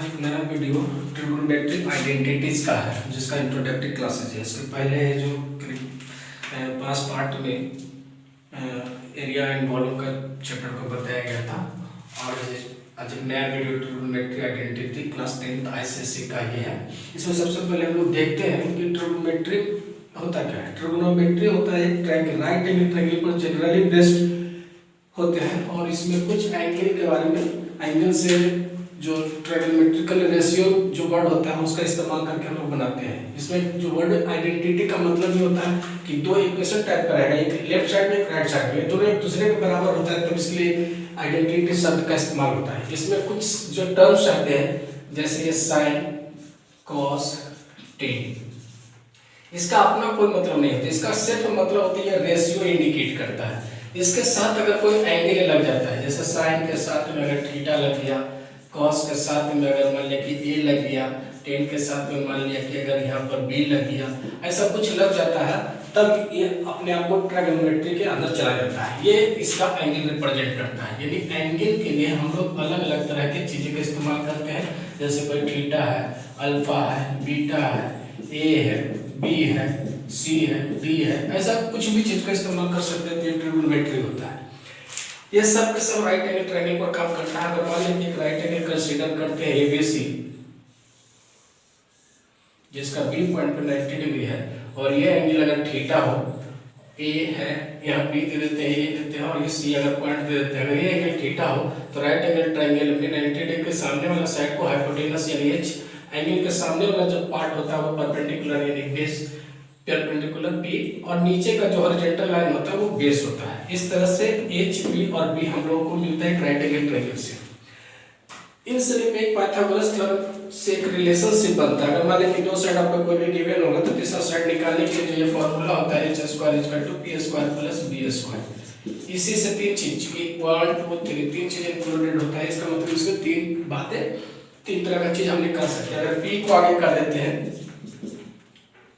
आज एक नया वीडियो ट्रिग्नोमेट्रिक आइडेंटिटीज का है जिसका इंट्रोडक्टरी क्लासेज है। इसके पहले जो पास पार्ट में एरिया एंड वॉल्यूम का चैप्टर को बताया गया था और आज एक नया video trigonometric identity class 10th ICSE का ये है। इसमें सबसे पहले हम लोग देखते हैं कि ट्रिग्नोमेट्री होता क्या है। ट्रिग्नोमेट्री होता है एक ट्रायंगल, राइट एंगल ट्रायंगल पर जनरली बेस्ड होते हैं और इसमें कुछ एंगल के बारे में, एंगल से जो ट्रायगोनोमेट्रिकल रेशियो जो वर्ड होता है उसका इस्तेमाल करके हम लोग बनाते हैं। इसमें जो वर्ड आइडेंटिटी का मतलब ये होता है कि दो इक्वेशन टाइप का रहेगा, एक लेफ्ट साइड में एक राइट साइड में, दोनों एक दूसरे के बराबर होता है, तो इसलिए आइडेंटिटी शब्द का इस्तेमाल होता है। इसमें कुछ जो टर्म्स आते हैं जैसे ये साइन, कॉस, टेन, इसका अपना कोई मतलब नहीं होता, इसका सिर्फ मतलब होता है ये रेशियो इंडिकेट करता है। इसके साथ अगर कोई एंगल लग जाता है, जैसे साइन के साथ में अगर थीटा लग गया, कॉस के साथ में अगर मान लिया कि ए लग गया, टेन के साथ में मान लिया कि अगर यहाँ पर बी लग गया, ऐसा कुछ लग जाता है, तब ये अपने आप को ट्रायगोनोमेट्री के अंदर चला जाता है। ये इसका एंगल रिप्रेजेंट करता है। यानी एंगल के लिए हम लोग अलग अलग तरह की चीज़ें का इस्तेमाल करते हैं, जैसे कोई थीटा है, अल्फा है, बीटा है, ए है, बी है, सी है, डी है, ऐसा कुछ भी चीज़ का इस्तेमाल कर सकते हैं। ट्रिग्नोमेट्री होता है। ये सब के सब राइट एंगल ट्रायंगल पर काम करता है। अगर मान लीजिए एक राइट एंगल कंसीडर करते हैं एबीसी, जिसका बी पॉइंट पे 90 डिग्री है और ये एंगल अगर थीटा हो, ए है, यहाँ बी दे देते हैं, ए देते हैं और ये सी अगर पॉइंट दे देते हैं, अगर ये एंगल थीटा हो तो राइट एंगल ट्रायंगल में 90 डिग्री के सामने वाला साइड को हाइपोटेनस यानी एच, एंगल के सामने वाला जो पार्ट होता है वो परपेंडिकुलर यानी बेस परपेंडिकुलर बी, और नीचे का जो हॉरिजॉन्टल लाइन होता है वो बेस होता है। इस तरह से एच, बी और बी हम लोगों को मिलता है राइट एंगल ट्रायंगल से। इन सभी में एक पाइथागोरस थ्योरम से एक रिलेशनशिप बनता है। अगर मान लें कि दो साइड आपका कोई भी गिवन होगा तो तीसरा साइड निकालने के लिए जो ये फार्मूला होता है h² = p² + b²। इसी से तीन चीज की 1 2 3 तीन चीजें इंक्लूडेड होता है। इसका मतलब इसमें तीन बातें, तीन तरह का चीज हम निकाल सकते हैं। अगर p को आगे कर देते हैं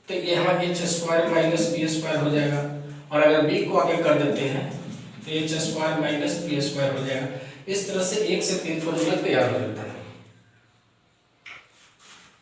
तो ये हमारा h² - b² हो जाएगा, और अगर b को आगे कर देते हैं तो h² - b² हो जाएगा। इस तरह से 1 से 3 फॉर्मूला तैयार हो जाता है।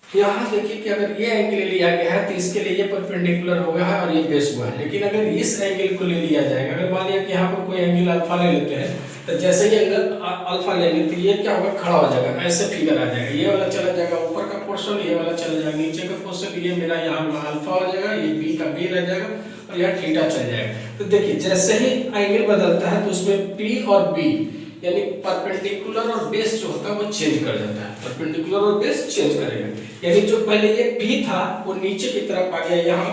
यहाँ देखिए कि अगर ये एंगल लिया गया है तो इसके लिए ये परपेंडिकुलर हो गया है और ये बेस हुआ है। लेकिन अगर इस एंगल को ले लिया जाएगा, अगर मान लिया कि यहाँ पर कोई एंगल अल्फा ले लेते हैं तो जैसे ही एंगल अल्फा लेंगे तो ये क्या होगा, खड़ा हो जाएगा, ऐसे फिगर आ जाएगा, ये वाला चला जाएगा ऊपर का पोर्शन, ये वाला चला जाएगा नीचे का पोर्शन, ये मेरा यहाँ अल्फा हो जाएगा, ये बी का बी रह जाएगा और यहाँ थीटा चल जाएगा। तो देखिए जैसे ही एंगल बदलता है तो उसमें पी और बी यानी परपेंडिकुलर और बेस जो होता है वो चेंज कर जाता है, परपेंडिकुलर और बेस चेंज करेगा। यानी जो पहले ये पी था वो नीचे की तरफ आ गया यहाँ,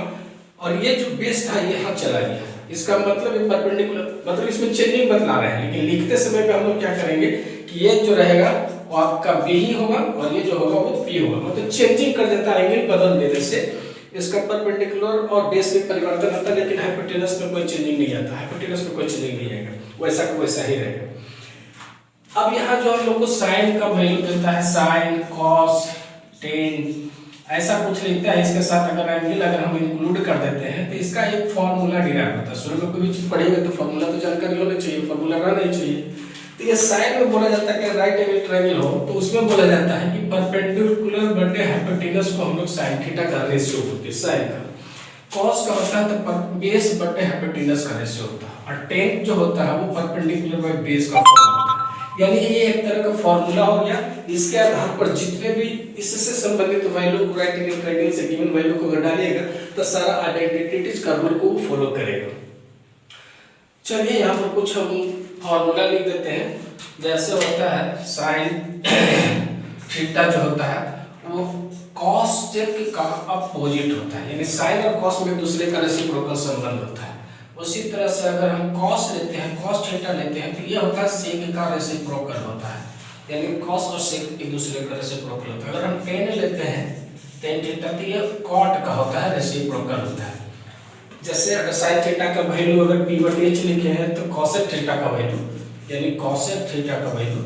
और ये जो बेस था यहाँ चला गया। इसका मतलब ये परपेंडिकुलर, मतलब इसमें चेंजिंग बतला रहे हैं, लेकिन लिखते समय पे हम लोग क्या करेंगे कि ये जो रहेगा वो आपका बी ही होगा और ये जो होगा वो पी होगा। मतलब चेंजिंग कर देता है एंगल बदल देने से। इसका परपेंडिकुलर और बेस में परिवर्तन आता है, लेकिन हाइपोटेनस में कोई चेंजिंग नहीं आता, हाइपोटेनस में कोई चेंजिंग नहीं आएगा, वैसा का वैसा ही रहेगा। अब यहाँ जो हम लोग को साइन का वैल्यू देता है, साइन, कॉस, टेन, ऐसा कुछ लिखता है। इसके साथ अगर एंगल अगर हम इंक्लूड कर देते हैं तो इसका एक फॉर्मूला डिराइव होता है। शुरू में कोई भी चीज पढ़ेंगे तो फॉर्मूला तो जानकारी होना चाहिए, फॉर्मूला रहना चाहिए। तो ये साइन में बोला जाता है कि राइट एंगल ट्रायंगल हो तो उसमें बोला जाता है कि परपेंडिकुलर बटे हाइपोटेनस को हम लोग साइन थीटा का रेशियो होती है साइन का। कॉस का होता है तो बेस बटे हाइपोटेनस का रेशियो होता है, और टेन जो होता है वो परपेंडिकुलर बाय बेस का फॉर्म होता है। यानी ये एक तरह का फॉर्मूला हो गया। इसके आधार पर जितने भी इससे संबंधित वैल्यू को राइट एंगल ट्रायंगल से गिवन वैल्यू को अगर डालिएगा तो सारा आइडेंटिटीज का रूल को फॉलो करेगा। चलिए यहाँ पर कुछ हम फॉर्मूला लिख देते हैं। जैसे होता है साइन थीटा जो होता है वो कॉस का अपोजिट होता है, यानी साइन और कॉस में एक दूसरे का रेसिप्रोकल संबंध होता है। उसी तरह से अगर हम cos लेते हैं, cos थीटा लेते हैं तो ये होता है sec का रेसिप्रोकल होता है, यानी cos और sec एक दूसरे का रेसिप्रोकल होता है। अगर हम tan लेते हैं tan थीटा तो ये cot का होता है, रेसिप्रोकल होता है। जैसे अगर sin थीटा का वैल्यू अगर p/h लिखे हैं तो cosec थीटा का वैल्यू यानी cosec थीटा का वैल्यू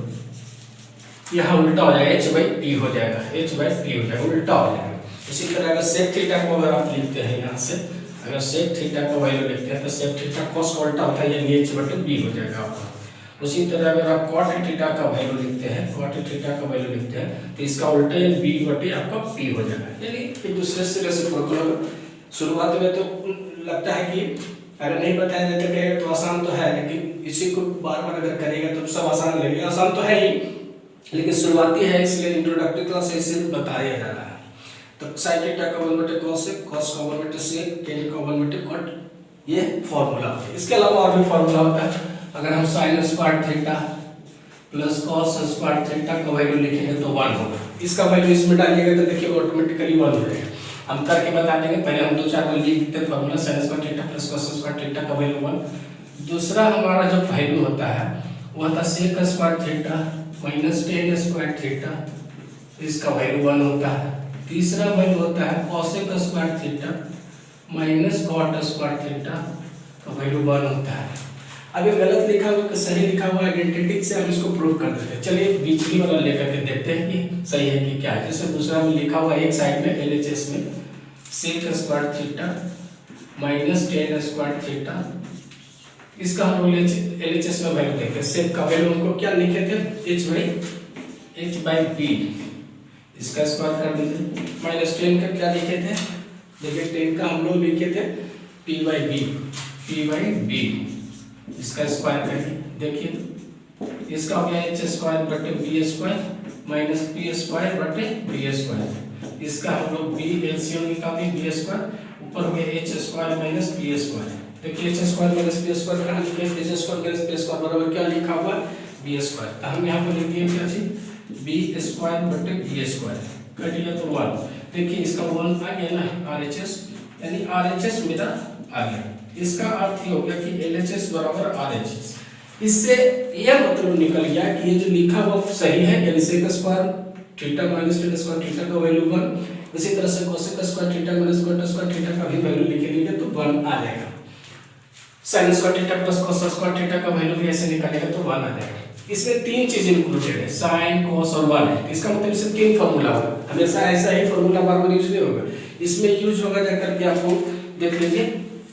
यहाँ उल्टा हो जाएगा, h/p हो जाएगा, h/p हो जाएगा, उल्टा हो जाएगा। इसी तरह अगर sec थीटा को अगर आप लिखते हैं यहाँ से, अगर sec थीटा का वैल्यू लिखते हैं तो sec थीटा cos का उल्टा होता है यानी h/b हो जाएगा आपका। उसी तरह अगर आप कॉट थीटा का वैल्यू लिखते हैं, कॉट थीटा का वैल्यू लिखते हैं तो इसका उल्टा ये बी बटे आपका पी हो जाएगा। यानी एक दूसरे से रेसिप्रोकल होगा। शुरुआत में तो लगता है कि अगर नहीं बताया जाता करेगा तो आसान तो है, लेकिन इसी को बार बार अगर करेगा तो सब आसान लगेगा। आसान तो है ही, लेकिन शुरुआती है इसलिए इंट्रोडक्टरी क्लास से इसे बताया जा रहा है। तो साइन थीटा का 1 बटे cos है, cos का 1 बटे sec, tan का 1 बटे cot, ये फॉर्मूला है। इसके अलावा और भी फॉर्मूला होता है। अगर हम sin square theta plus cos square theta का वैल्यू लिखेंगे तो 1 होगा। इसका वैल्यू इसमें डालिएगा तो देखिए ऑटोमेटिकली 1 हो जाएगा। हम करके बता देंगे, पहले हम 2-4 वैल्यू लिख देते हैं। Formula sin square theta plus cos square theta का वैल्यू 1। दूसरा हमारा जो वैल्यू होता है वो होता है sec square theta minus tan square theta, इसका वैल्यू 1 होता है। तीसरा वैल्यू होता है cosec square theta minus cot square theta का वैल्यू 1 होता है। अब ये गलत लिखा हुआ कि सही लिखा हुआ आइडेंटिटी से हम इसको प्रूव कर देते हैं। चलिए बीचली वाला लेकर के देखते हैं कि सही है कि क्या है। जैसे दूसरा में लिखा हुआ एक साइड में LHS में sec square theta minus tan square theta, इसका हम लोग LHS में वैल्यू देखते हैं। sec का वैल्यू हमको क्या लिखे थे, h/b, इसका स्क्वायर कर दीजिए। माइनस 10 का क्या लिखे थे, देखिए 10 का हम लोग लिखे थे p/b, इसका स्क्वायर करिए। देखिए इसका हो गया h स्क्वायर बटे b square minus p square बटे b स्क्वायर। इसका हम लोग b एलसीएम निकालें, b स्क्वायर ऊपर हो गया h square minus b square. देखिए h square minus b square का लिखे h square minus b square बराबर क्या लिखा हुआ b स्क्वायर। तो हम यहाँ पर लिख दिए क्या चीज, b स्क्वायर बटे b स्क्वायर कर दिया तो 1। देखिए इसका 1 आ गया ना RHS, यानी RHS मेरा आ गया। इसका अर्थ ये हो गया कि LHS बराबर RHS। इससे यह मतलब निकल गया कि ये जो लिखा हुआ सही है, यानी sec square theta minus tan square theta का वैल्यू 1। इसी तरह से cosec square theta minus cot square theta का भी वैल्यू लिखेंगे तो 1 आ जाएगा। sin square theta plus cos square theta का वैल्यू भी ऐसे निकालेगा तो 1 आ जाएगा। इसमें तीन चीजें इंक्लूडेड है, sin cos और 1 है। इसका मतलब इससे तीन फार्मूला होगा। हमेशा ऐसा ही फार्मूला बार-बार यूज नहीं होगा, इसमें यूज होगा जाकर के आपको देख लीजिए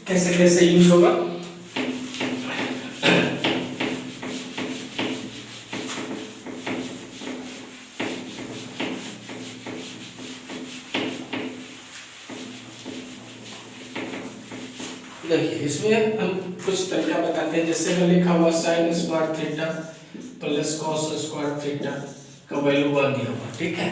कैसे कैसे यूज होगा। देखिए इसमें हम कुछ तरीका बताते हैं। जैसे मैं लिखा हुआ sin square theta plus cos square theta का वैल्यू 1 दिया हुआ, ठीक है।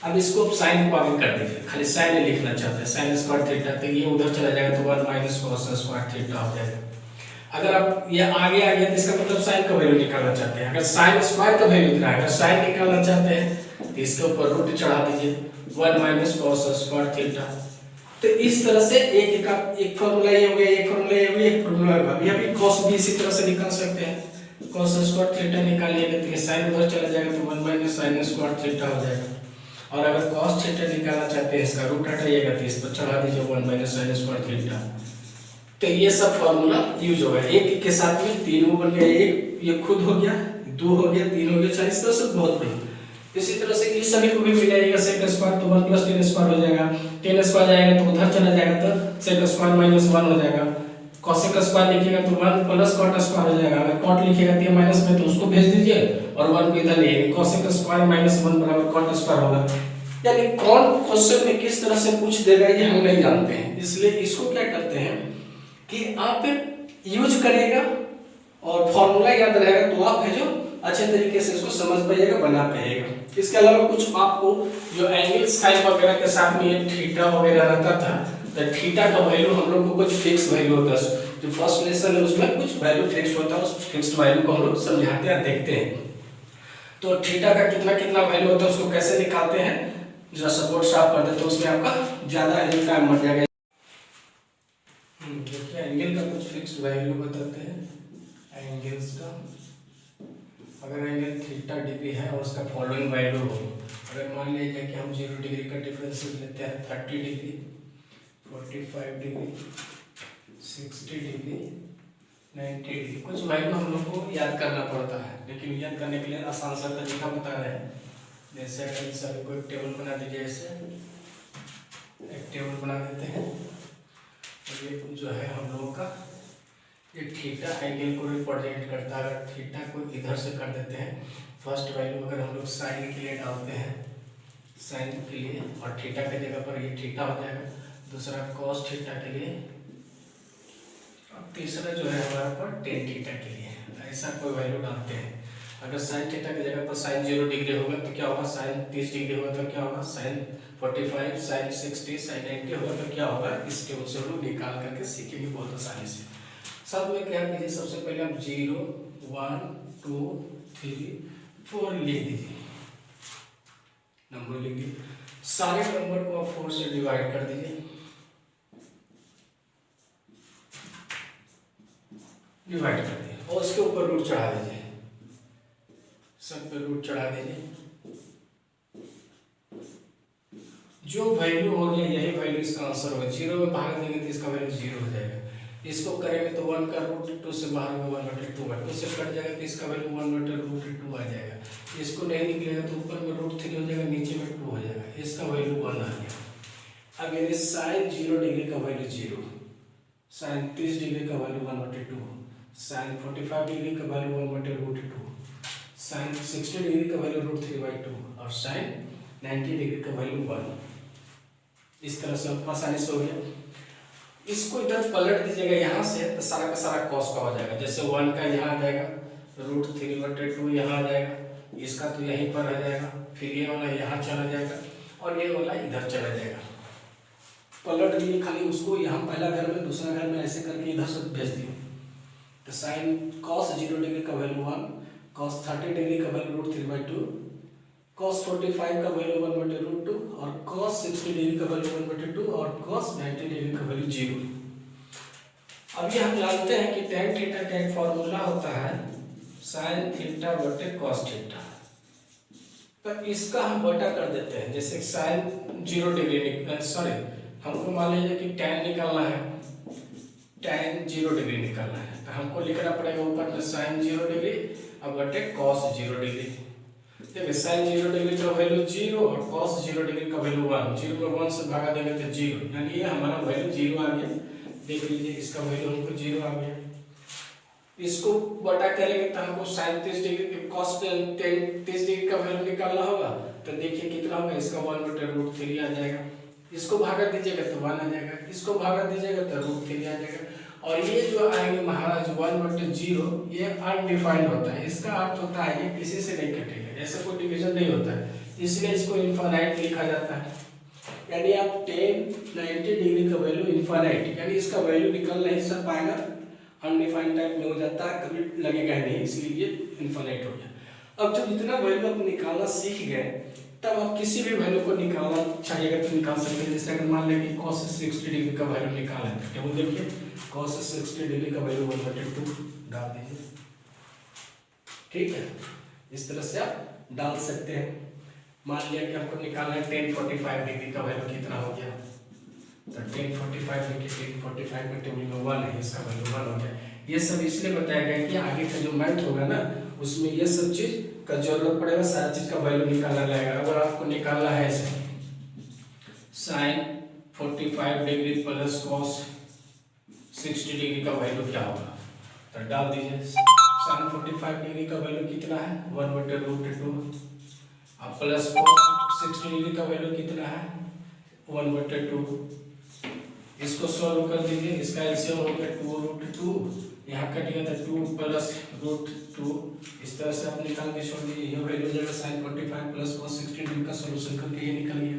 अब इसको साइन को आगे कर दीजिए, खाली साइन लिखना चाहते हैं, sin स्क्वायर थीटा, तो ये उधर चला जाएगा तो 1 माइनस cos स्क्वायर थीटा हो जाएगा। अगर आप ये आगे आ गया तो इसका मतलब साइन का वैल्यू निकालना चाहते हैं। अगर sin स्क्वायर का वैल्यू इतना है, अगर साइन निकालना चाहते हैं तो इसके ऊपर रूट चढ़ा दीजिए 1 माइनस cos स्क्वायर थीटा। तो इस तरह से एक फार्मूला ये हो गया, एक फार्मूला ये हो गया, एक फार्मूला होगा। अभी अभी cos भी इसी तरह से निकाल सकते हैं। cos स्क्वायर थीटा निकालिएगा तो ये sin उधर चला जाएगा तो 1 माइनस sin स्क्वायर थीटा हो जाएगा। और अगर cos थीटा निकालना चाहते हैं, इसका रूट हटाइएगा तो इस पर चढ़ा दीजिए 1 माइनस sin स्क्वायर थीटा। तो ये सब फार्मूला यूज होगा। एक के साथ में तीन बन गया, एक ये खुद हो गया, 2 हो गया, 3 हो गया, 4, इस तरह से बहुत बढ़िया। इसी तरह से इस सभी को भी मिल जाएगा sec स्क्वायर तो 1 प्लस tan स्क्वायर हो जाएगा। tan स्क्वायर जाएगा तो उधर चला जाएगा तो sec स्क्वायर माइनस 1 हो जाएगा। cosec स्क्वायर लिखिएगा तो 1 प्लस cot स्क्वायर हो जाएगा। अगर cot लिखिएगा तो ये माइनस में तो उसको भेज दीजिए और 1 को इधर ले आइए, cosec स्क्वायर माइनस 1 बराबर cot स्क्वायर होगा। यानी कौन क्वेश्चन में किस तरह से पूछ देगा ये हम नहीं जानते हैं, इसलिए इसको क्या करते हैं कि आप यूज करिएगा और फॉर्मूला याद रहेगा तो आप है जो अच्छे तरीके से इसको समझ पाइएगा, बना पाइएगा। इसके अलावा कुछ आपको जो एंगल साइन वगैरह के साथ में ये थीटा वगैरह रहता था, तो थीटा का वैल्यू हम लोग को कुछ फिक्स वैल्यू होता है। जो फर्स्ट लेसन है उसमें कुछ वैल्यू फिक्स होता है, उस फिक्स्ड वैल्यू को हम लोग समझाते हैं, देखते हैं। तो थीटा का कितना कितना वैल्यू होता है उसको कैसे निकालते हैं, जरा सपोर्ट साफ कर दे तो उसमें आपका ज्यादा टाइम बढ़ जाएगा। देखिए एंगल का कुछ फिक्स्ड वैल्यू बताते हैं। एंगल्स का अगर एंगल थीटा डिग्री है और उसका फॉलोइंग वैल्यू हो, अगर मान लीजिए कि हम 0 डिग्री का डिफरेंस लेते हैं, 30 डिग्री, 45 डिग्री, 60 डिग्री, 90 डिग्री, कुछ वैल्यू हम लोग को याद करना पड़ता है। लेकिन याद करने के लिए आसान सा तरीका बता रहे हैं। जैसे अगर सभी को एक टेबल बना दीजिए, ऐसे एक टेबल बना देते हैं। तो ये जो है हम लोगों का ये थीटा एंगल को रिप्रेजेंट करता है। अगर थीटा को इधर से कर देते हैं, फर्स्ट वैल्यू अगर हम लोग साइन के लिए डालते हैं, साइन के लिए, और थीटा के जगह पर ये थीटा हो जाएगा, दूसरा कॉस थीटा के लिए, और तीसरा जो है हमारा पर टेन थीटा के लिए, ऐसा कोई वैल्यू डालते हैं। अगर साइन थीटा की जगह पर साइन 0 डिग्री होगा तो क्या होगा, साइन 30 डिग्री होगा तो क्या होगा, साइन 45, साइन 60, साइन 90 होगा तो क्या होगा, इस टेबल से हम लोग निकाल करके सीखेंगे बहुत आसानी से। सब में क्या कीजिए, सबसे पहले आप 0, 1, 2, 3, 4 लिख दीजिए, नंबर लिख दीजिए। सारे नंबर को आप 4 से डिवाइड कर दीजिए, डिवाइड कर दिए, और उसके ऊपर रूट चढ़ा दीजिए, सब पे रूट चढ़ा दीजिए। जो वैल्यू हो गया यही वैल्यू इसका आंसर होगा। 0 में भाग देंगे तो इसका वैल्यू 0 हो जाएगा। इसको करेंगे तो 1 का रूट 2 से बाहर होगा 1/2, 2 से कट जाएगा तो इसका वैल्यू 1/√2 आ जाएगा। इसको नहीं निकलेगा तो ऊपर में √3 हो जाएगा, नीचे में 2 हो जाएगा, इसका वैल्यू 1 आ गया। अब यानी साइन 0 डिग्री का वैल्यू 0, साइन 30 डिग्री का वैल्यू 1/2, साइन 45 डिग्री का वैल्यू 1/√2, साइन 60 डिग्री का वैल्यू √3/2, और साइन 90 डिग्री का वैल्यू 1। इस तरह से आसानी से हो गया। इसको इधर पलट दीजिएगा यहाँ से तो सारा का सारा कॉस का हो जाएगा। जैसे 1 का यहाँ आ जाएगा, √3/2 यहाँ आ जाएगा, इसका तो यहीं पर आ जाएगा, फिर ये वाला यहाँ चला जाएगा, और ये वाला इधर चला जाएगा। पलट दिए, खाली उसको यहाँ पहला घर में दूसरा घर में ऐसे करके इधर से भेज दिए। तो साइन कॉस 0 डिग्री का वैल्यू 1, कॉस 30 डिग्री का वैल्यू √3/2, cos 45 का वैल्यू 1/√2, और cos 60 डिग्री का वैल्यू 1/2, और cos 90 डिग्री का वैल्यू 0। अभी हम जानते हैं कि tan थीटा का एक फॉर्मूला होता है sin थीटा बटे cos थीटा। तो इसका हम बटा कर देते हैं। जैसे sin 0 डिग्री, सॉरी, हमको मान लीजिए कि tan निकालना है, tan 0 डिग्री निकालना है, तो हमको लिखना पड़ेगा ऊपर में sin 0 डिग्री अब बटे cos 0 डिग्री। देखिए साइन 0 डिग्री का वैल्यू 0 और cos 0 डिग्री का वैल्यू 1, 0 में 1 से भागा देंगे तो 0, यानी ये हमारा वैल्यू 0 आ गया। देख लीजिए इसका वैल्यू हमको 0 आ गया। इसको बटा करेंगे तो हमको साइन 30 डिग्री cos 30 डिग्री का वैल्यू निकालना होगा, तो देखिए कितना होगा, इसका 1/√3 आ जाएगा। इसको भागा दीजिएगा तो 1 आ जाएगा, इसको भागा दीजिएगा तो √3 आ जाएगा। और ये जो आएंगे महाराज 1/0, ये अनडिफाइंड होता है। इसका अर्थ होता है ये किसी से नहीं कटेगा, ऐसा कोई डिवीजन नहीं होता है, इसलिए इसको इनफाइनाइट लिखा जाता है। यानी आप tan 90 डिग्री का वैल्यू इनफाइनाइट, यानी इसका वैल्यू निकल नहीं सक पाएगा, अनडिफाइंड टाइप में हो जाता है, कभी लगेगा नहीं, इसलिए ये इनफाइनाइट हो गया। अब जब इतना वैल्यू आप निकालना सीख गए, तब आप किसी भी वैल्यू को निकालना चाहिएगा तो निकाल सकते हैं। जैसे अगर मान लें कि cos 60 डिग्री का वैल्यू निकाला है, तो टेबल देखिए, cos 60 डिग्री का वैल्यू 1/2 डाल दीजिए, ठीक है। इस तरह से आप डाल सकते हैं। मान लिया कि हमको निकालना है tan 45 डिग्री का वैल्यू कितना हो गया, तो tan 45 देखिए, tan 45 में टेबल में 1 है, इसका वैल्यू 1 हो गया। ये सब इसलिए बताया गया कि आगे का जो मैथ होगा ना, उसमें ये सब चीज का जरूरत पड़ेगा, सारी चीज का वैल्यू निकालना रहेगा। अगर आपको निकालना है ऐसे sin 45 degree plus cos 60 degree का वैल्यू क्या होगा, तो डाल दीजिए। sin 45 डिग्री का वैल्यू कितना है, 1/√2, अब प्लस cos 60 डिग्री का वैल्यू कितना है, 1/2। इसको सॉल्व कर दीजिए, इसका एलसीएम हो गया 2√2, यहाँ कटिएगा तो 2 प्लस √2, इस तरह से आप निकाल के छोड़ दीजिए। यह वैल्यू जाएगा sin 45 प्लस cos 60 डिग्री का सॉल्यूशन करके ये निकल गया।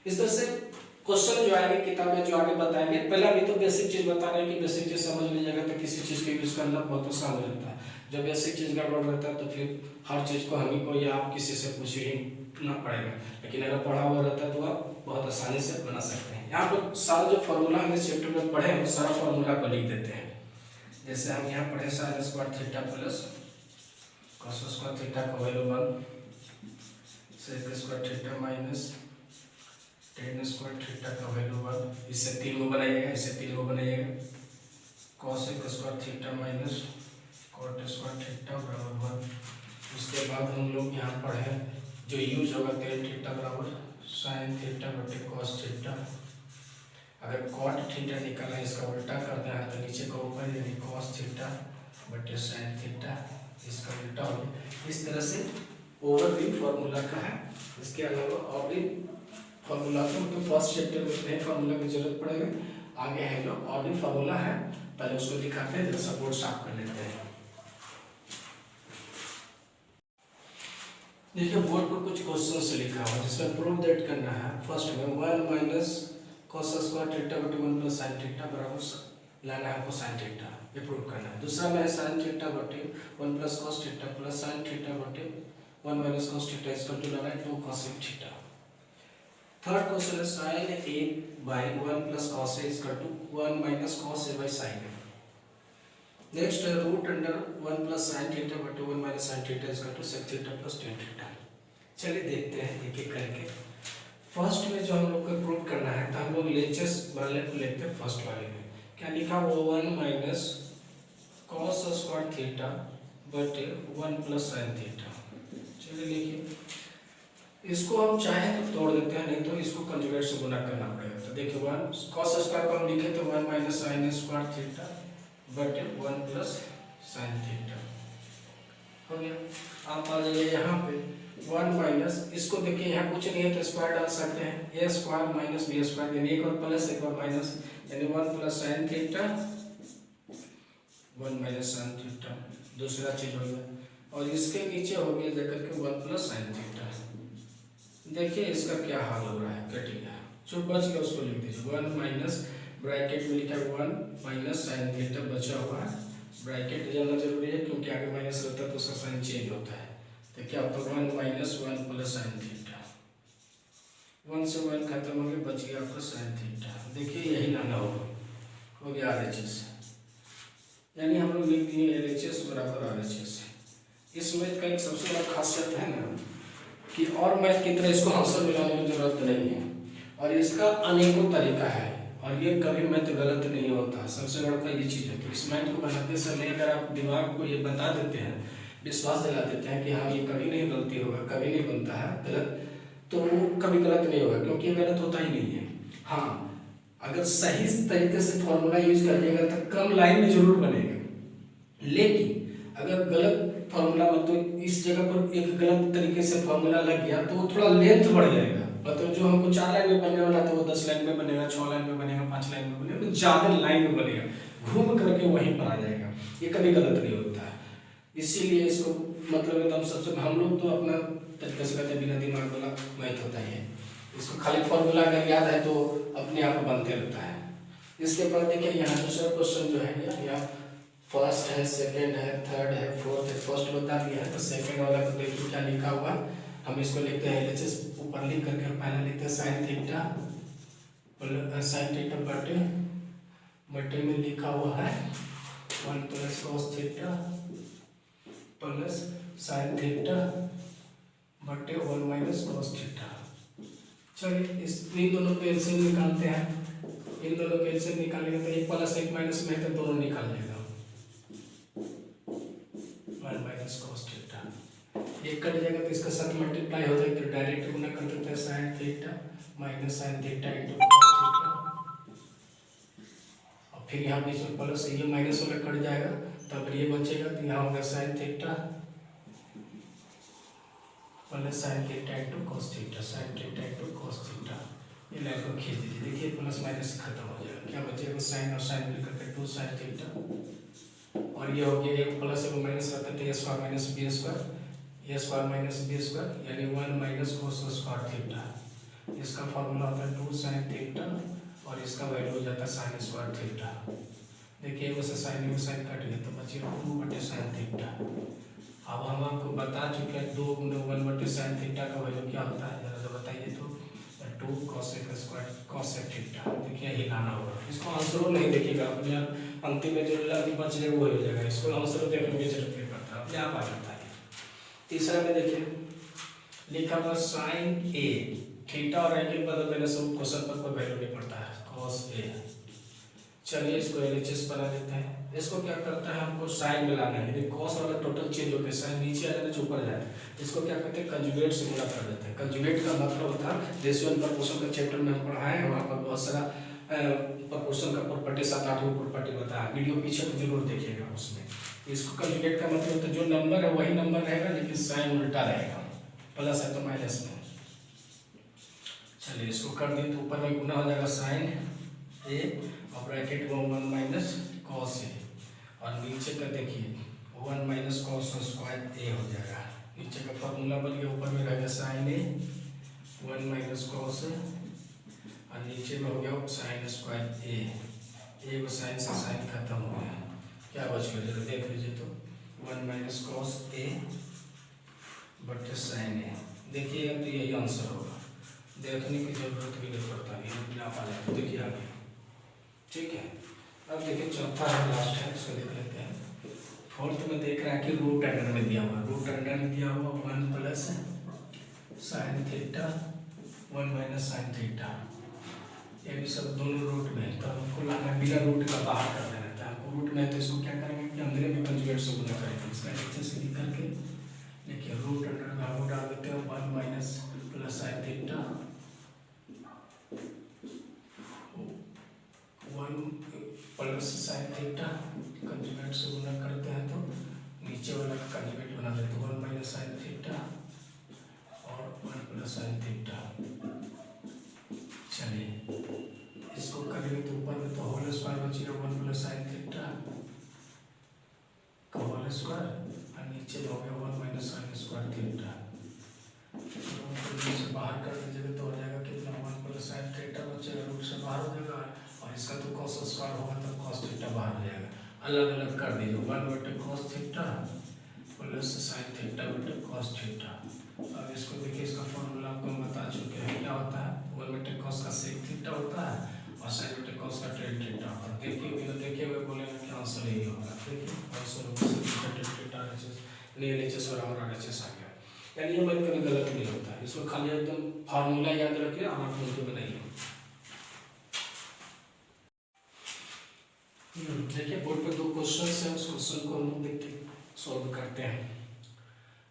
इस तरह से क्वेश्चन जो आएंगे किताब में जो आगे बताएंगे, पहले अभी तो बेसिक चीज बता रहे हैं कि बेसिक चीज समझ लीजिएगा तो किसी चीज के यूज करना बहुत आसान हो जाता है। जब बेसिक चीज गड़बड़ रहता है तो फिर हर चीज को हमें को या आप किसी से पूछ ही ना पड़ेगा, लेकिन अगर पढ़ा हुआ रहता है तो आप बहुत आसानी से बना सकते हैं। यहाँ पर सारा जो फॉर्मूला हमने चैप्टर में पढ़े हैं सारा फॉर्मूला को लिख देते हैं। जैसे हम यहाँ पढ़े sin square theta plus cos square theta का value 1, sec square theta minus tan square theta का वैल्यू 1, इससे 3 को बनाइएगा, इससे 3 को बनाइएगा, cos square theta minus cot square theta बराबर 1। उसके बाद हम लोग यहाँ पढ़े जो यूज होगा tan थीटा बराबर sin थीटा बटे cos थीटा। अगर कॉट थीटा निकालना है इसका उल्टा करना है तो नीचे का ऊपर यानी कॉस थीटा बटे साइन थीटा इसका उल्टा हो गया। इस तरह से ओवरव्यू फार्मूला का है। इसके अलावा और भी फार्मूला को तो फर्स्ट चैप्टर में नहीं फार्मूला की जरूरत पड़ेगा, आगे है जो और भी फार्मूला है, पहले उसको दिखाते हैं, जैसा बोर्ड साफ कर लेते हैं। देखिए बोर्ड पर कुछ क्वेश्चन से लिखा हुआ जिसमें प्रूव दैट करना है। फर्स्ट में 1 माइनस cos स्क्वायर थीटा बटे 1 प्लस sin थीटा बराबर लाना है हमको sin थीटा, ये प्रूव करना है। दूसरा में sin थीटा बटे 1 plus cos theta plus sin theta बटे 1 माइनस cos थीटा इसका टू लाना है 2 cos थीटा। थर्ड क्वेश्चन है sin a by 1 plus cos a इसका to 1 minus cos a by sin a। Next है root under 1 plus sin theta बटे 1 minus sin theta इसका to sec theta plus tan theta. चलिए देखते हैं एक एक करके। फर्स्ट में जो हम लोग को प्रूव करना है तो हम लोग लेचेस वाले को लेते हैं। फर्स्ट वाले में क्या लिखा हुआ 1 माइनस cos स्क्वायर थीटा बटे 1 प्लस sin थीटा। चलिए लिखिए, इसको हम चाहे तो तोड़ देते हैं, नहीं तो इसको कंजुगेट से गुना करना पड़ेगा। तो देखिए 1 cos स्क्वायर को हम लिखे तो 1 माइनस sin स्क्वायर थीटा बटे 1 प्लस sin थीटा हो गया। आप आ जाइए यहाँ पे 1 माइनस, इसको देखिए यहाँ कुछ नहीं है तो स्क्वायर डाल सकते हैं, a square minus b square यानी एक और प्लस एक और माइनस यानी 1 plus sin theta 1 minus sin theta दूसरा चीज हो गया। और इसके नीचे हो गया जाकर के 1 प्लस sin थीटा। देखिए इसका क्या हाल हो रहा है, कट गया, जो बच गया उसको लिख दीजिए 1 माइनस ब्रैकेट में लिखा 1 माइनस sin थीटा बचा हुआ है। ब्रैकेट जानना जरूरी है क्योंकि आगे माइनस रहता है तो उसका साइन चेंज होता है। तो क्या होता है 1 माइनस 1 प्लस sin थीटा, 1 से 1 खत्म हो गया, बच गया आपका sin थीटा। देखिए यही लाना होगा, हो गया RHS, यानी हम लोग लिख दिए LHS बराबर RHS। इस मैथ का एक सबसे बड़ा खासियत है ना कि और मैथ की तरह इसको आंसर मिलाने की जरूरत नहीं है और इसका अनेकों तरीका है और ये कभी मैथ गलत नहीं होता। सबसे बड़ा ये चीज़ है। तो इस मैथ को बनाते समय अगर आप दिमाग को ये बता देते हैं, विश्वास दिला देते हैं कि हाँ ये कभी नहीं गलती होगा, कभी नहीं बनता है गलत, तो वो कभी गलत नहीं होगा क्योंकि ये गलत होता ही नहीं है। हाँ अगर सही तरीके से फॉर्मूला यूज करिएगा तो कम लाइन में जरूर बनेगा, लेकिन अगर गलत फॉर्मूला मतलब इस जगह पर एक गलत तरीके से फॉर्मूला लग गया तो थोड़ा लेंथ बढ़ जाएगा। मतलब जो हमको 4 लाइन में बनने वाला था वो 10 लाइन में बनेगा, 6 लाइन में बनेगा, 5 लाइन में बनेगा, तो ज़्यादा लाइन में बनेगा, घूम करके वहीं पर आ जाएगा। ये कभी गलत नहीं होता है, इसीलिए इसको मतलब एकदम सबसे हम लोग तो अपना तरीके से कहते बिना दिमाग वाला मैथ होता ही है। इसको खाली फॉर्मूला अगर याद है तो अपने आप बनते रहता है। इसके बाद देखिए यहाँ दूसरा क्वेश्चन जो है यहाँ फर्स्ट है, सेकंड है, थर्ड है, फोर्थ है। फर्स्ट बता दिया है तो सेकंड वाला को देखिए क्या लिखा हुआ, हम इसको लिखते हैं LHS ऊपर लिख करके पहले लिखते हैं sin थीटा बटे में लिखा हुआ है 1 plus cos theta plus sin theta बटे 1 माइनस cos थीटा। चलिए इन दोनों को एलसीएम निकालते हैं। इन दोनों को एलसीएम निकालेंगे तो 1 प्लस 1 माइनस में तो दोनों निकाल लेगा 1 माइनस cos थीटा। एक कट जाएगा तो इसका साथ मल्टीप्लाई हो जाएगा तो डायरेक्ट गुना कर देते हैं sin theta minus sin theta into cos theta और फिर यहाँ बीच में प्लस ये माइनस वाला कट जाएगा तब ये बचेगा तो यहाँ होगा sin theta plus sin theta into cos theta, sin theta into cos theta. ये लाइन को खींच दीजिए, देखिए प्लस माइनस खत्म हो जाएगा, क्या बचेगा sin और sin मिलकर के 2 sin थीटा और ये हो गया 1 प्लस 1 माइनस रहता है तो a square minus b square, a square minus b square यानी 1 माइनस cos स्क्वायर थीटा। इसका फॉर्मूला होता है 2 sin थीटा और इसका वैल्यू हो जाता है sin स्क्वायर थीटा। देखिए उससे sin में sin कट गया तो बचेगा 2 बटे sin थीटा। अब हम आपको बता चुके हैं 2 गुना 1 बटे sin थीटा का वैल्यू क्या होता है, जरा तो बताइए तो 2 cos स्क्वायर cos थीटा। देखिए यही लाना होगा, इसको आंसर नहीं देखिएगा, अपने अंतिम में जो बच जाएगा वही हो जाएगा, इसको आंसर देखने की जरूरत नहीं पड़ता, अपने आप आ जाता है। तीसरा में देखिए लिखा हुआ sin a, थीटा और एंगल बदल देने से क्वेश्चन पर कोई वैल्यू नहीं पड़ता है, cos a। चलिए इसको LHS बना देते हैं। इसको क्या करता है हमको साइन में लाना है, यदि cos वाला टोटल चेंज होकर साइन नीचे आ जाता है ऊपर जाए, इसको क्या करते हैं कंजुगेट से गुणा कर देते हैं। कंजुगेट का मतलब होता है रेशियो एंड प्रोपोर्शन का चैप्टर में हम पढ़ाए हैं, वहाँ पर बहुत सारा प्रोपोर्शन का प्रॉपर्टी 7-8 प्रॉपर्टी बताया, वीडियो पीछे को जरूर देखिएगा उसमें। इसको कंजुगेट का मतलब तो जो नंबर है वही नंबर रहेगा लेकिन साइन उल्टा रहेगा, प्लस है तो माइनस में। चलिए इसको कर दिए तो ऊपर में गुना हो जाएगा साइन ए और ब्रैकेट में 1 माइनस कॉस ए, और नीचे का देखिए 1 माइनस कॉस स्क्वायर ए हो जाएगा। नीचे का फॉर्मूला बन गया, ऊपर में रहेगा साइन ए 1 माइनस कॉस और नीचे में हो गया साइन स्क्वायर ए को साइन से साइन खत्म हो गया, क्या बच गया जरा देख लीजिए तो 1 माइनस कॉस ए बटे साइन ए। देखिएगा तो यही आंसर होगा, देखने की जरूरत भी नहीं पड़ता, ये अपने आप आ जाएगा। देखिए आगे, ठीक है। अब देखिए चौथा है, लास्ट है, इसको देख लेते हैं। फोर्थ में देख रहा है कि रूट अंडर में दिया हुआ, रूट अंडर में दिया हुआ 1 plus sine theta 1 minus sine theta, ये भी सब दोनों रूट में है, तो हमको लाना बिना रूट का बाहर कर देना था। हमको रूट में तो इसको क्या करेंगे कि अंदर में कंजुगेट से गुना करेंगे, इसका नीचे से निकल के देखिए रूट अंडर में हम डाल देते हैं 1 minus plus sine theta 1 plus sine theta, conjugate से गुना करते हैं तो नीचे वाला का कंजुगेट बना देते हैं 1 माइनस साइन थीटा और 1 प्लस साइन थीटा। चलिए इसको करेंगे तो ऊपर में तो होल स्क्वायर बचेगा 1 प्लस साइन थीटा का होल स्क्वायर और नीचे हो गया 1 minus sine square theta. Root से बाहर कर दीजिएगा तो हो जाएगा कितना 1 प्लस साइन थीटा बचेगा, रूट से बाहर हो जाएगा और इसका तो कॉस स्क्वायर होगा तो कॉस थीटा बाहर हो जाएगा। अलग अलग कर दीजिए 1 बटे cos theta plus sine theta बटे कॉस थीटा। अब इसको देखिए, इसका फॉर्मूला आपको हम बता चुके हैं, क्या होता है 1 बटे कॉस का सेक थीटा होता है और साइन बटे कॉस का टेन थीटा होता है। देखिए बिना देखे हुए बोलेंगे कि आंसर यही होगा। देखिए आंसर LHS बराबर RHS आ गया, यानी ये मैंने कभी गलत नहीं होता है। इसको खाली एकदम फार्मूला याद रखिए और आप मुझे बनाइए। देखिए बोर्ड पे 2 क्वेश्चन है, उस क्वेश्चन को हम लोग देखते सॉल्व करते हैं,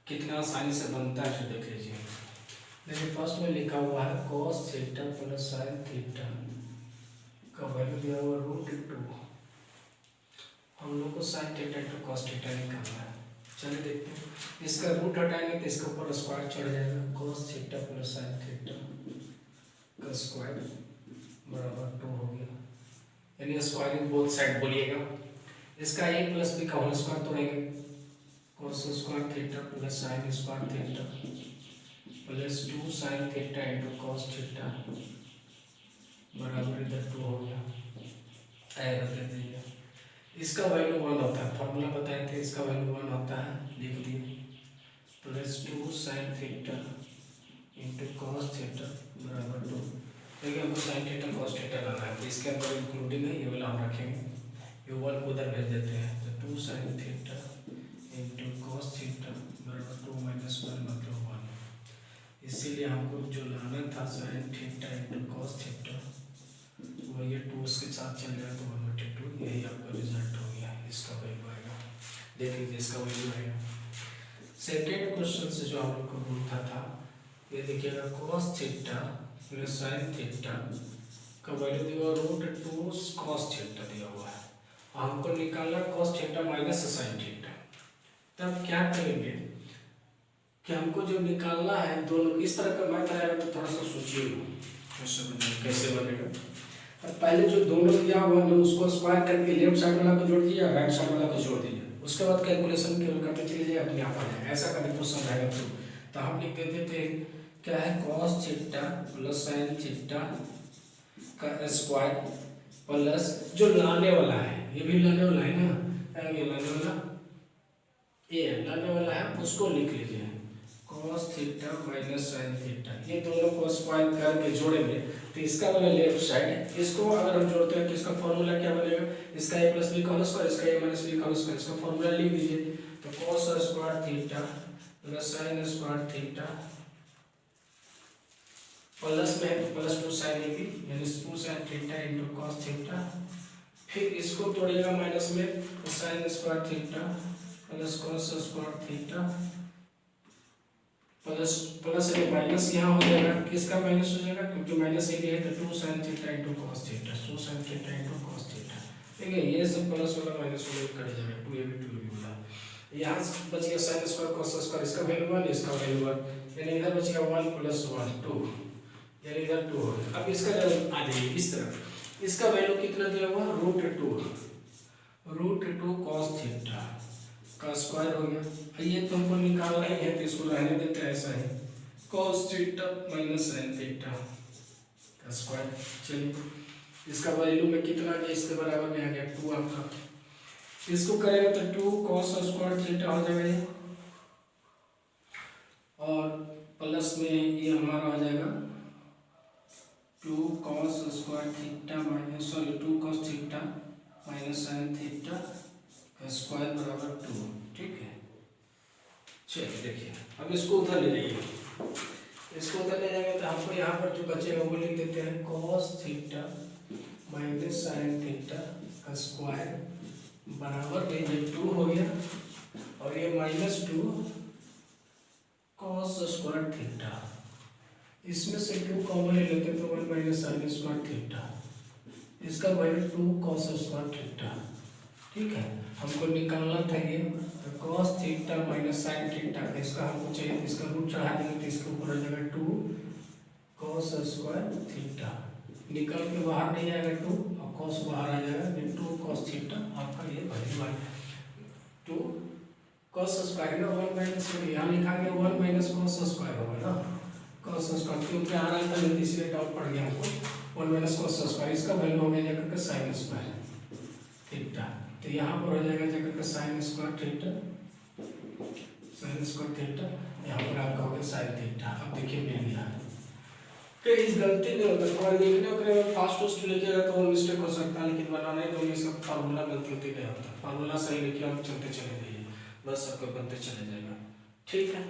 कितना आसानी से बनता है तो देख लीजिए। देखिए फर्स्ट में लिखा हुआ है cos theta plus sine theta का वैल्यू दिया हुआ √2, हम लोग को sine theta into cos theta निकालना है। चलिए देखते हैं, इसका रूट हटाएंगे तो इसके ऊपर स्क्वायर चढ़ जाएगा, cos theta plus sine theta का स्क्वायर बराबर 2 हो गया, यानी स्क्वायरिंग बोथ साइड बोलिएगा। इसका a प्लस b का होल स्क्वायर तो रहेगा, cos square theta plus sign square theta plus 2 sine theta into cos theta बराबर इधर 2 हो गया, एरर दे दीजिए। इसका वैल्यू 1 होता है, फॉर्मूला बताए थे, इसका वैल्यू 1 होता है, लिख दिए plus 2 sine theta into cos theta बराबर 2। देखिए हमको साइन थीटा कॉस थीटा लाना है तो इसके अंदर इंक्लूडिंग है, ये वाला हम रखेंगे, ये 1 को उधर भेज देते हैं, तो 2 sine theta into cos theta बराबर 2 माइनस 1 मतलब 1। इसीलिए हमको जो लाना था sine theta into cos theta वो ये 2 उसके साथ चल जाए तो 1/2, यही आपका रिजल्ट हो गया, इसका वैल्यू आएगा। देख लीजिए इसका वैल्यू आएगा। सेकेंड क्वेश्चन से जो हम लोग को पूछा था, ये देखिएगा cos theta plus sine theta का वैल्यू दिया हुआ √2 cos थीटा दिया हुआ है, हमको निकालना cos theta minus sine theta. तब क्या करेंगे कि हमको जो निकालना है दोनों इस तरह का मैथ आएगा तो थोड़ा सा सोचिए कैसे बनेगा। पहले जो दोनों दिया हुआ है उसको स्क्वायर करके लेफ्ट साइड वाला को जोड़ दीजिए, राइट साइड वाला को जोड़ दीजिए, उसके बाद कैलकुलेशन केवल करते चले जाइए, अपने आप आ जाएगा। ऐसा करके क्वेश्चन रहेगा तो हम लिख देते थे क्या है cos theta plus sine theta का स्क्वायर प्लस जो लाने वाला है, ये भी लाने वाला है ना, ये लाने वाला ये लाने वाला है, उसको लिख लीजिए cos theta minus sine theta, ये दोनों को स्क्वायर करके जोड़ेंगे तो इसका वाला लेफ्ट साइड, इसको अगर हम जोड़ते हैं तो इसका फॉर्मूला क्या बनेगा, इसका a प्लस बी का होल स्क्वायर, इसका a माइनस बी का होल स्क्वायर, इसका फॉर्मूला लिख दीजिए। तो cos square theta plus sign square theta plus में प्लस 2 साइन ए बी यानी 2 sine theta into cos theta, फिर इसको तोड़िएगा माइनस में तो sign square theta plus cos square theta plus plus है माइनस यहाँ हो जाएगा, किसका माइनस हो जाएगा क्योंकि माइनस एक है तो 2 sin theta into cos theta, 2 sin theta into cos theta. ठीक है, ये सब प्लस वाला माइनस वाला कट जाएगा, 2ab वाला। यहाँ बच गया sin स्क्वायर cos स्क्वायर, इसका वैल्यू 1 इसका वैल्यू 1, यानी इधर बच गया 1 + 1 2, यानी इधर 2 हो गया। अब इसका जब आ जाइए इस तरफ, इसका वैल्यू कितना दिया हुआ √2 cos थीटा का स्क्वायर हो गया। ये तो हमको निकालना ही है तो इसको रहने देते हैं ऐसा ही, cos theta minus sin theta का स्क्वायर। चलिए इसका वैल्यू में कितना आ गया, इसके बराबर में आ गया 2 आपका। इसको करेंगे तो 2 cos स्क्वायर थीटा हो जाएगा और प्लस में ये हमारा हो जाएगा 2 cos square theta -2 cos theta minus sin theta का स्क्वायर बराबर 2। ठीक है, चलिए देखिए अब इसको उधर ले जाइए, इसको उधर ले जाएंगे तो हमको यहाँ पर जो बचेगा वो लिख देते हैं cos theta minus sin theta का स्क्वायर बराबर में ये 2 हो गया और ये -2 cos स्क्वायर थीटा, इसमें से 2 कॉमन ले लेते तो 1 माइनस sin स्क्वायर थीटा, इसका वैल्यू 2 cos स्क्वायर थीटा। ठीक है, हमको निकालना था ये तो cos theta minus sin theta, इसका हमको चाहिए, इसका रूट चढ़ा देंगे तो इसके ऊपर आ जाएगा 2 cos स्क्वायर थीटा, निकल के बाहर नहीं आएगा 2 और cos बाहर आ जाएगा, ये 2 cos थीटा आपका ये वैल्यू आएगा 2 cos स्क्वायर ना 1 माइनस, यहाँ लिखा गया 1 माइनस cos स्क्वायर होगा ना, cos स्क्वायर क्योंकि आ रहा था इसलिए डाउट पड़ गया हमको, 1 माइनस cos स्क्वायर, इसका वैल्यू हो गया जाकर के sin स्क्वायर थीटा, तो यहाँ पर हो जाएगा जाकर के sin स्क्वायर थीटा, यहाँ पर आपका हो गया sin थीटा। अब देखिए मिल गया, कहीं गलती नहीं होता, थोड़ा लिखने के लिए फास्ट लिखिएगा तो मिस्टेक हो सकता है, लेकिन बनाने में ये सब फार्मूला गलती नहीं होता, फार्मूला सही लिखिए, हम चलते चले जाइए, बस आपको बनते चले जाएगा। ठीक है।